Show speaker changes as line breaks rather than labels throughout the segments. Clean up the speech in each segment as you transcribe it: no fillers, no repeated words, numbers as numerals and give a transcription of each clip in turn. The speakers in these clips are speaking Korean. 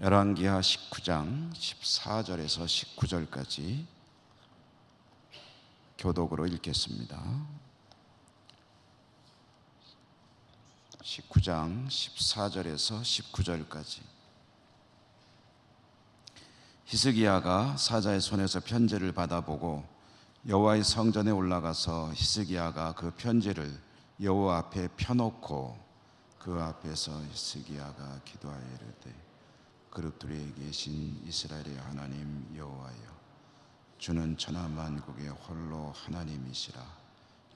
열왕기하 19장 14절에서 19절까지 교독으로 읽겠습니다. 19장 14절에서 19절까지. 히스기야가 사자의 손에서 편지를 받아보고 여호와의 성전에 올라가서 히스기야가 그 편지를 여호와 앞에 펴놓고 그 앞에서 히스기야가 기도하여 이르되 그룹들에 계신 이스라엘의 하나님 여호와여, 주는 천하 만국의 홀로 하나님이시라.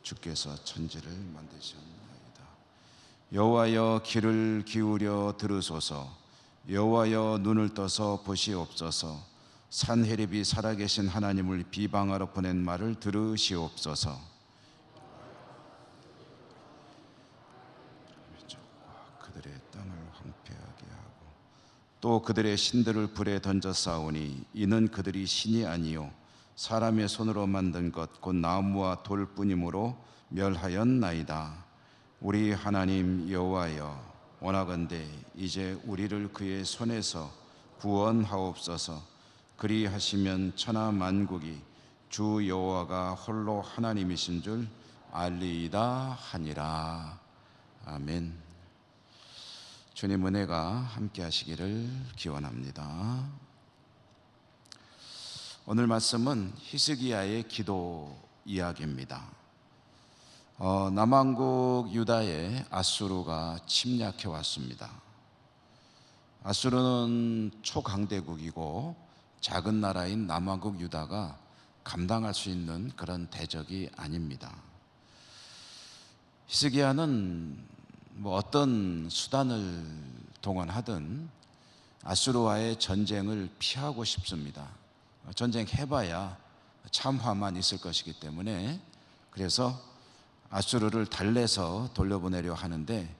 주께서 천지를 만드셨나이다. 여호와여, 귀를 기울여 들으소서. 여호와여, 눈을 떠서 보시옵소서. 산헤립이 살아계신 하나님을 비방하러 보낸 말을 들으시옵소서. 그들의 땅을 황폐하게 하고 또 그들의 신들을 불에 던져 싸우니 이는 그들이 신이 아니요 사람의 손으로 만든 것 곧 나무와 돌뿐이므로 멸하였나이다. 우리 하나님 여호와여, 원하건대 이제 우리를 그의 손에서 구원하옵소서. 그리하시면 천하 만국이 주 여호와가 홀로 하나님이신 줄 알리이다 하니라. 아멘. 주님 은혜가 함께 하시기를 기원합니다. 오늘 말씀은 히스기야의 기도 이야기입니다. 남왕국 유다에 아수르가 침략해 왔습니다. 아수르는 초강대국이고 작은 나라인 남왕국 유다가 감당할 수 있는 그런 대적이 아닙니다. 히스기야는 어떤 수단을 동원하든 아수르와의 전쟁을 피하고 싶습니다. 전쟁 해봐야 참화만 있을 것이기 때문에, 그래서 아수르를 달래서 돌려보내려 하는데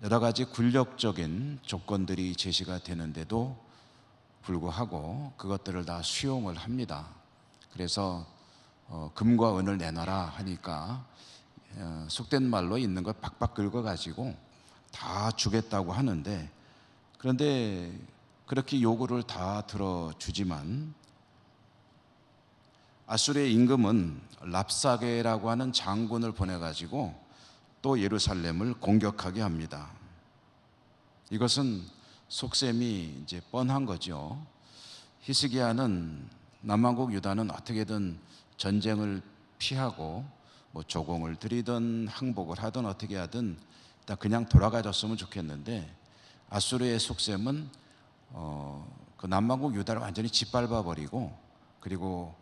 여러 가지 굴욕적인 조건들이 제시가 되는데도 불구하고 그것들을 다 수용을 합니다. 그래서 금과 은을 내놔라 하니까 속된 말로 있는 걸 박박 긁어가지고 다 주겠다고 하는데, 그런데 그렇게 요구를 다 들어주지만 아수르의 임금은 랍사게라고 하는 장군을 보내가지고 또 예루살렘을 공격하게 합니다. 이것은 속셈이 이제 뻔한 거죠. 히스기야는 남왕국 유다는 어떻게든 전쟁을 피하고 조공을 들이든 항복을 하든 어떻게 하든 일단 그냥 돌아가줬으면 좋겠는데, 아수르의 속셈은 그 남왕국 유다를 완전히 짓밟아 버리고, 그리고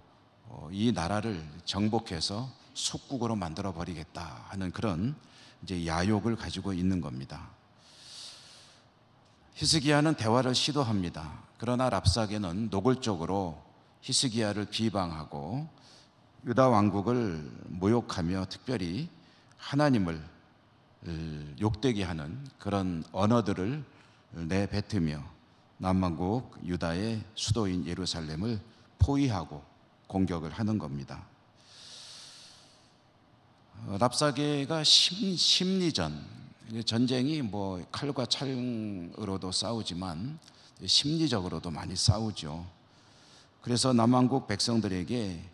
이 나라를 정복해서 속국으로 만들어 버리겠다 하는 그런 이제 야욕을 가지고 있는 겁니다. 히스기야는 대화를 시도합니다. 그러나 랍사게는 노골적으로 히스기야를 비방하고 유다 왕국을 모욕하며 특별히 하나님을 욕되게 하는 그런 언어들을 내뱉으며 남왕국 유다의 수도인 예루살렘을 포위하고 공격을 하는 겁니다. 랍사게가 심리전, 전쟁이 칼과 창으로도 싸우지만 심리적으로도 많이 싸우죠. 그래서 남왕국 백성들에게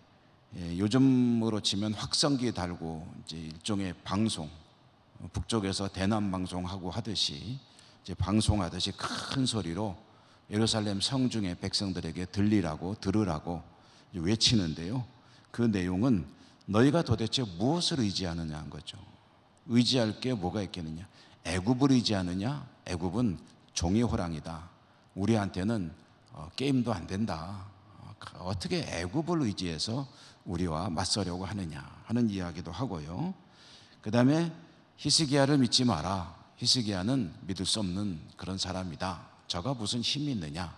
요즘으로 치면 확성기 달고 이제 일종의 방송, 북쪽에서 대남 방송하고 하듯이 이제 방송하듯이 큰 소리로 예루살렘 성중의 백성들에게 들으라고 외치는데요. 그 내용은 너희가 도대체 무엇을 의지하느냐 한 거죠. 의지할 게 뭐가 있겠느냐? 애굽을 의지하느냐? 애굽은 종이 호랑이다. 우리한테는 게임도 안 된다. 어떻게 애굽을 의지해서 우리와 맞서려고 하느냐 하는 이야기도 하고요. 그 다음에 히스기야를 믿지 마라. 히스기야는 믿을 수 없는 그런 사람이다. 저가 무슨 힘이 있느냐?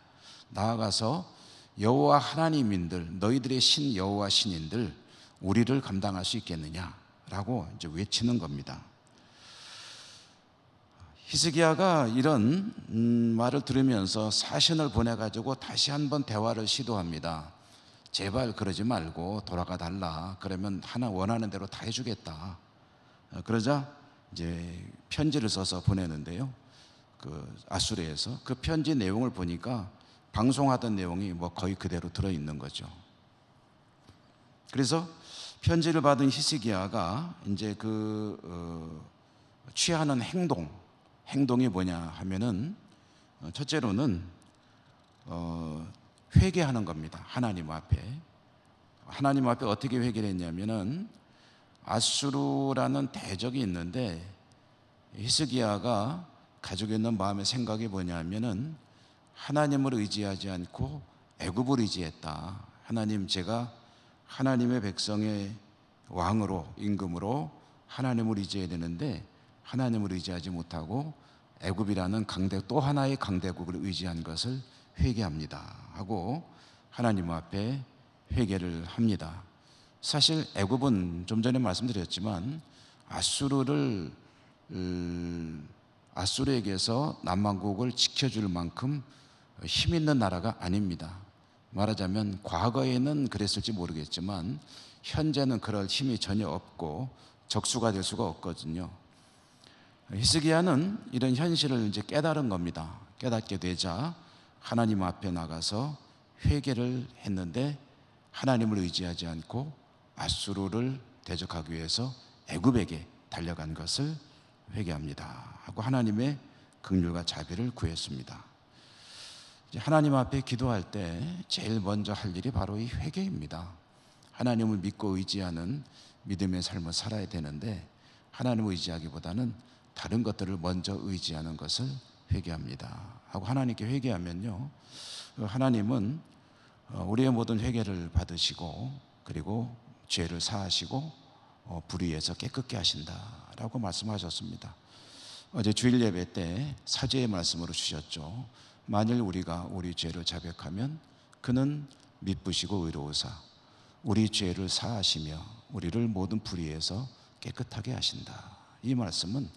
나아가서 여호와 하나님인들, 너희들의 신 여호와 신인들, 우리를 감당할 수 있겠느냐라고 이제 외치는 겁니다. 히스기야가 이런 말을 들으면서 사신을 보내가지고 다시 한번 대화를 시도합니다. 제발 그러지 말고 돌아가 달라. 그러면 하나 원하는 대로 다 해주겠다. 그러자 이제 편지를 써서 보내는데요. 그 아수르에서 그 편지 내용을 보니까 방송하던 내용이 뭐 거의 그대로 들어있는 거죠. 그래서 편지를 받은 히스기야가 이제 취하는 행동이 뭐냐 하면은 첫째로는 회개하는 겁니다. 하나님 앞에 어떻게 회개를 했냐면은 아수르라는 대적이 있는데 히스기야가 가지고 있는 마음의 생각이 뭐냐면은 하나님을 의지하지 않고 애굽을 의지했다. 하나님, 제가 하나님의 백성의 왕으로, 임금으로 하나님을 의지해야 되는데 하나님을 의지하지 못하고 애굽이라는 또 하나의 강대국을 의지한 것을 회개합니다 하고 하나님 앞에 회개를 합니다. 사실 애굽은 좀 전에 말씀드렸지만 아수르에게서 남왕국을 지켜줄 만큼 힘 있는 나라가 아닙니다. 말하자면 과거에는 그랬을지 모르겠지만 현재는 그럴 힘이 전혀 없고 적수가 될 수가 없거든요. 히스기야는 이런 현실을 이제 깨달은 겁니다. 깨닫게 되자 하나님 앞에 나가서 회개를 했는데 하나님을 의지하지 않고 아수르를 대적하기 위해서 애굽에게 달려간 것을 회개합니다 하고 하나님의 긍휼과 자비를 구했습니다. 하나님 앞에 기도할 때 제일 먼저 할 일이 바로 이 회개입니다. 하나님을 믿고 의지하는 믿음의 삶을 살아야 되는데 하나님을 의지하기보다는 다른 것들을 먼저 의지하는 것을 회개합니다 하고 하나님께 회개하면요, 하나님은 우리의 모든 회개를 받으시고 그리고 죄를 사하시고 불의에서 깨끗게 하신다라고 말씀하셨습니다. 어제 주일 예배 때 사죄의 말씀으로 주셨죠. 만일 우리가 우리 죄를 자백하면 그는 미쁘시고 의로우사 우리 죄를 사하시며 우리를 모든 불의에서 깨끗하게 하신다. 이 말씀은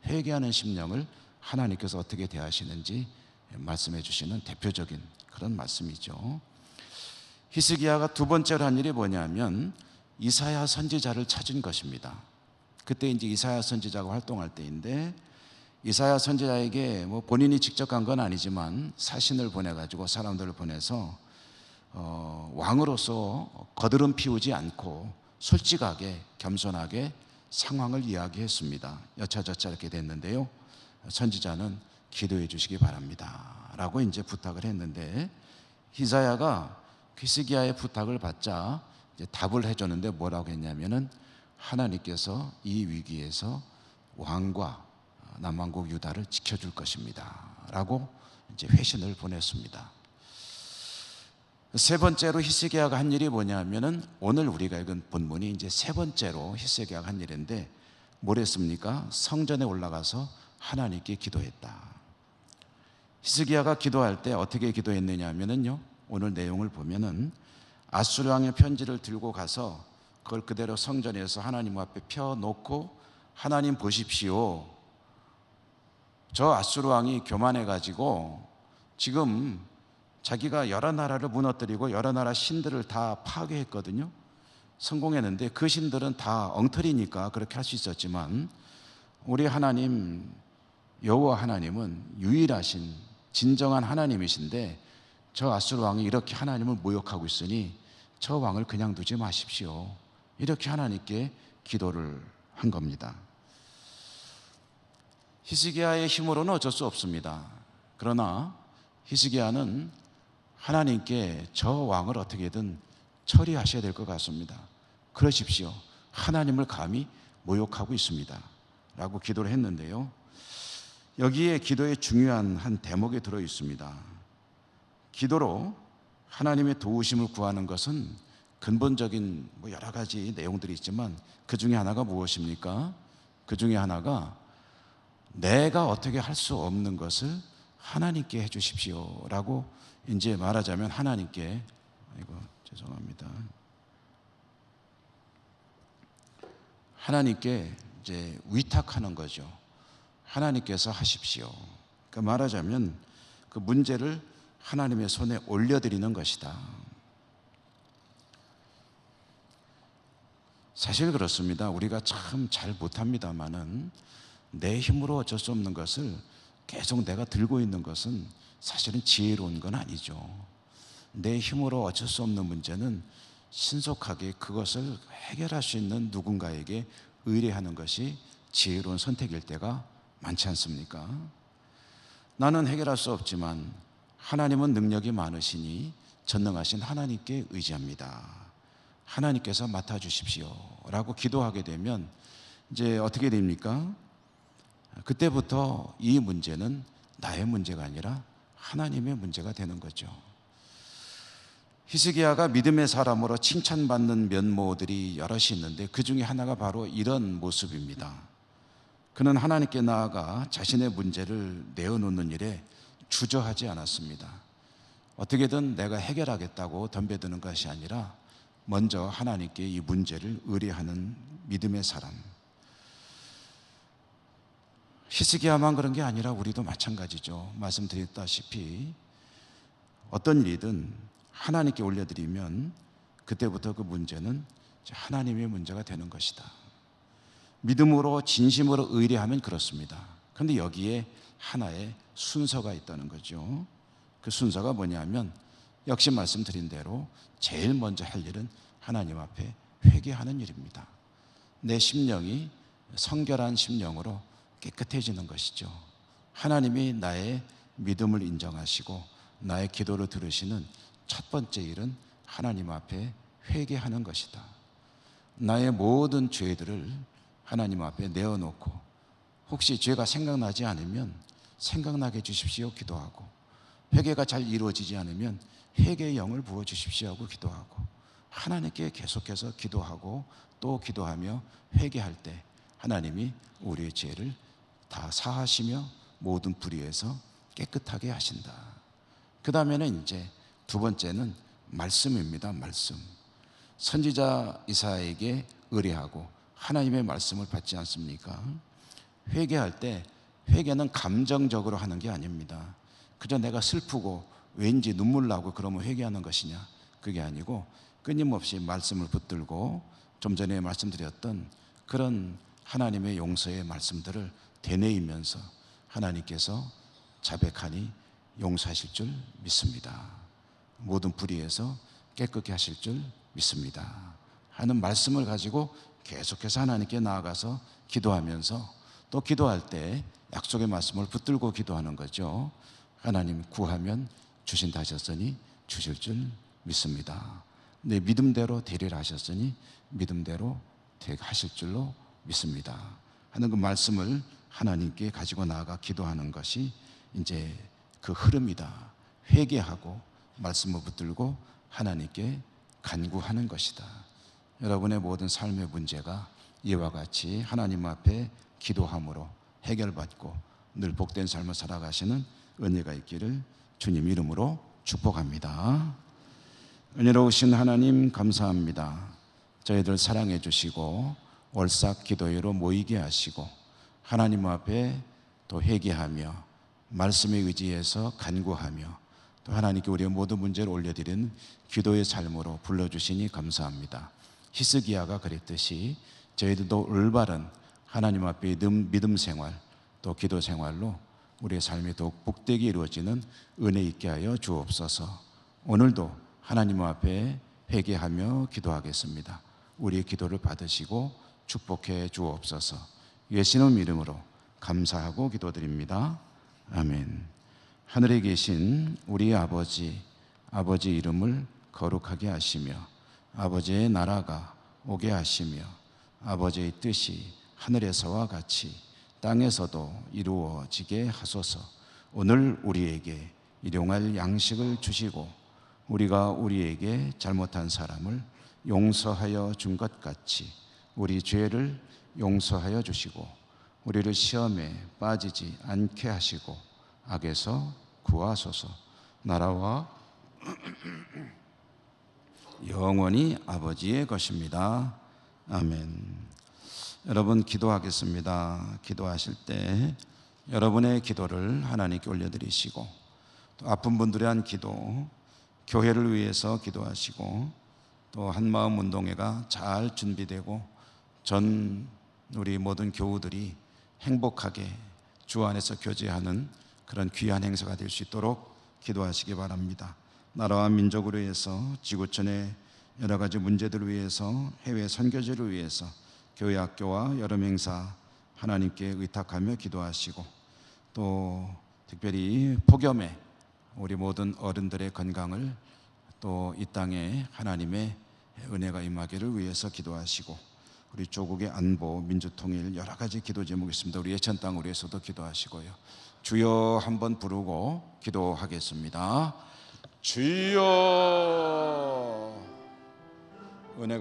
회개하는 심령을 하나님께서 어떻게 대하시는지 말씀해 주시는 대표적인 그런 말씀이죠. 히스기야가 두 번째로 한 일이 뭐냐면 이사야 선지자를 찾은 것입니다. 그때 이제 이사야 선지자가 활동할 때인데 이사야 선지자에게 뭐 본인이 직접 간 건 아니지만 사신을 보내가지고 사람들을 보내서 왕으로서 거드름 피우지 않고 솔직하게 겸손하게 상황을 이야기했습니다. 여차저차 이렇게 됐는데요, 선지자는 기도해 주시기 바랍니다 라고 이제 부탁을 했는데 이사야가 히스기야의 부탁을 받자 이제 답을 해줬는데 뭐라고 했냐면은 하나님께서 이 위기에서 왕과 남왕국 유다를 지켜줄 것입니다 라고 이제 회신을 보냈습니다. 세 번째로 히스기야가 한 일이 뭐냐면은 오늘 우리가 읽은 본문이 이제 세 번째로 히스기야가 한 일인데 뭐랬습니까? 성전에 올라가서 하나님께 기도했다. 히스기야가 기도할 때 어떻게 기도했느냐 하면은요, 오늘 내용을 보면은 아수르 왕의 편지를 들고 가서 그걸 그대로 성전에서 하나님 앞에 펴놓고 하나님 보십시오, 저 아수르 왕이 교만해 가지고 지금 자기가 여러 나라를 무너뜨리고 여러 나라 신들을 다 파괴했거든요. 성공했는데 그 신들은 다 엉터리니까 그렇게 할 수 있었지만 우리 하나님 여호와 하나님은 유일하신 진정한 하나님이신데 저 아수르 왕이 이렇게 하나님을 모욕하고 있으니 저 왕을 그냥 두지 마십시오, 이렇게 하나님께 기도를 한 겁니다. 히스기야의 힘으로는 어쩔 수 없습니다. 그러나 히스기야는 하나님께 저 왕을 어떻게든 처리하셔야 될 것 같습니다. 그러십시오, 하나님을 감히 모욕하고 있습니다 라고 기도를 했는데요, 여기에 기도의 중요한 한 대목이 들어 있습니다. 기도로 하나님의 도우심을 구하는 것은 근본적인 여러 가지 내용들이 있지만 그 중에 하나가 무엇입니까? 그 중에 하나가 내가 어떻게 할 수 없는 것을 하나님께 해주십시오 라고 이제 말하자면 하나님께, 죄송합니다, 하나님께 이제 위탁하는 거죠. 하나님께서 하십시오. 그러니까 말하자면 그 문제를 하나님의 손에 올려드리는 것이다. 사실 그렇습니다. 우리가 참 잘 못합니다만은 내 힘으로 어쩔 수 없는 것을 계속 내가 들고 있는 것은 사실은 지혜로운 건 아니죠. 내 힘으로 어쩔 수 없는 문제는 신속하게 그것을 해결할 수 있는 누군가에게 의뢰하는 것이 지혜로운 선택일 때가 많지 않습니까? 나는 해결할 수 없지만 하나님은 능력이 많으시니 전능하신 하나님께 의지합니다. 하나님께서 맡아주십시오 라고 기도하게 되면 이제 어떻게 됩니까? 그때부터 이 문제는 나의 문제가 아니라 하나님의 문제가 되는 거죠. 히스기야가 믿음의 사람으로 칭찬받는 면모들이 여럿이 있는데 그 중에 하나가 바로 이런 모습입니다. 그는 하나님께 나아가 자신의 문제를 내어놓는 일에 주저하지 않았습니다. 어떻게든 내가 해결하겠다고 덤벼드는 것이 아니라 먼저 하나님께 이 문제를 의뢰하는 믿음의 사람. 히스기야만 그런 게 아니라 우리도 마찬가지죠. 말씀드렸다시피 어떤 일이든 하나님께 올려드리면 그때부터 그 문제는 하나님의 문제가 되는 것이다. 믿음으로 진심으로 의뢰하면 그렇습니다. 그런데 여기에 하나의 순서가 있다는 거죠. 그 순서가 뭐냐면 역시 말씀드린 대로 제일 먼저 할 일은 하나님 앞에 회개하는 일입니다. 내 심령이 성결한 심령으로 깨끗해지는 것이죠. 하나님이 나의 믿음을 인정하시고 나의 기도를 들으시는 첫 번째 일은 하나님 앞에 회개하는 것이다. 나의 모든 죄들을 하나님 앞에 내어놓고 혹시 죄가 생각나지 않으면 생각나게 해주십시오 기도하고, 회개가 잘 이루어지지 않으면 회개의 영을 부어주십시오 하고 기도하고, 하나님께 계속해서 기도하고 또 기도하며 회개할 때 하나님이 우리의 죄를 다 사하시며 모든 불의에서 깨끗하게 하신다. 그 다음에는 이제 두 번째는 말씀입니다. 말씀. 선지자 이사야에게 의뢰하고 하나님의 말씀을 받지 않습니까? 회개할 때 회개는 감정적으로 하는 게 아닙니다. 그저 내가 슬프고 왠지 눈물 나고 그러면 회개하는 것이냐? 그게 아니고 끊임없이 말씀을 붙들고 좀 전에 말씀드렸던 그런 하나님의 용서의 말씀들을 되뇌이면서 하나님께서 자백하니 용서하실 줄 믿습니다. 모든 불의에서 깨끗게 하실 줄 믿습니다 하는 말씀을 가지고 계속해서 하나님께 나아가서 기도하면서 또 기도할 때 약속의 말씀을 붙들고 기도하는 거죠. 하나님 구하면 주신다 하셨으니 주실 줄 믿습니다. 내 믿음대로 되리라 하셨으니 믿음대로 하실 줄로 믿습니다 하는 그 말씀을 하나님께 가지고 나아가 기도하는 것이 이제 그 흐름이다. 회개하고 말씀을 붙들고 하나님께 간구하는 것이다. 여러분의 모든 삶의 문제가 이와 같이 하나님 앞에 기도함으로 해결받고 늘 복된 삶을 살아가시는 은혜가 있기를 주님 이름으로 축복합니다. 은혜로우신 하나님 감사합니다. 저희들 사랑해 주시고 월삭 기도회로 모이게 하시고 하나님 앞에 또 회개하며 말씀에 의지해서 간구하며 또 하나님께 우리의 모든 문제를 올려드리는 기도의 삶으로 불러주시니 감사합니다. 히스기야가 그랬듯이 저희들도 올바른 하나님 앞에 믿음 생활 또 기도 생활로 우리의 삶이 더욱 복되게 이루어지는 은혜 있게 하여 주옵소서. 오늘도 하나님 앞에 회개하며 기도하겠습니다. 우리의 기도를 받으시고 축복해 주옵소서. 예수님 이름으로 감사하고 기도드립니다. 아멘. 하늘에 계신 우리 아버지 이름을 거룩하게 하시며 아버지의 나라가 오게 하시며 아버지의 뜻이 하늘에서와 같이 땅에서도 이루어지게 하소서. 오늘 우리에게 일용할 양식을 주시고 우리가 우리에게 잘못한 사람을 용서하여 준 것 같이 우리 죄를 용서하여 주시고 우리를 시험에 빠지지 않게 하시고 악에서 구하소서. 나라와 영원히 아버지의 것입니다. 아멘. 여러분 기도하겠습니다. 기도하실 때 여러분의 기도를 하나님께 올려드리시고 또 아픈 분들에 대한 기도, 교회를 위해서 기도하시고 또 한마음 운동회가 잘 준비되고 전 우리 모든 교우들이 행복하게 주 안에서 교제하는 그런 귀한 행사가 될 수 있도록 기도하시기 바랍니다. 나라와 민족을 위해서, 지구촌의 여러 가지 문제들을 위해서, 해외 선교지를 위해서 교회 학교와 여름 행사 하나님께 의탁하며 기도하시고, 또 특별히 폭염에 우리 모든 어른들의 건강을, 또 이 땅에 하나님의 은혜가 임하기를 위해서 기도하시고, 우리 조국의 안보, 민주통일 여러 가지 기도 제목이 있습니다. 우리 예천 땅을 위해서도 기도하시고요. 주여 한번 부르고 기도하겠습니다. 주여.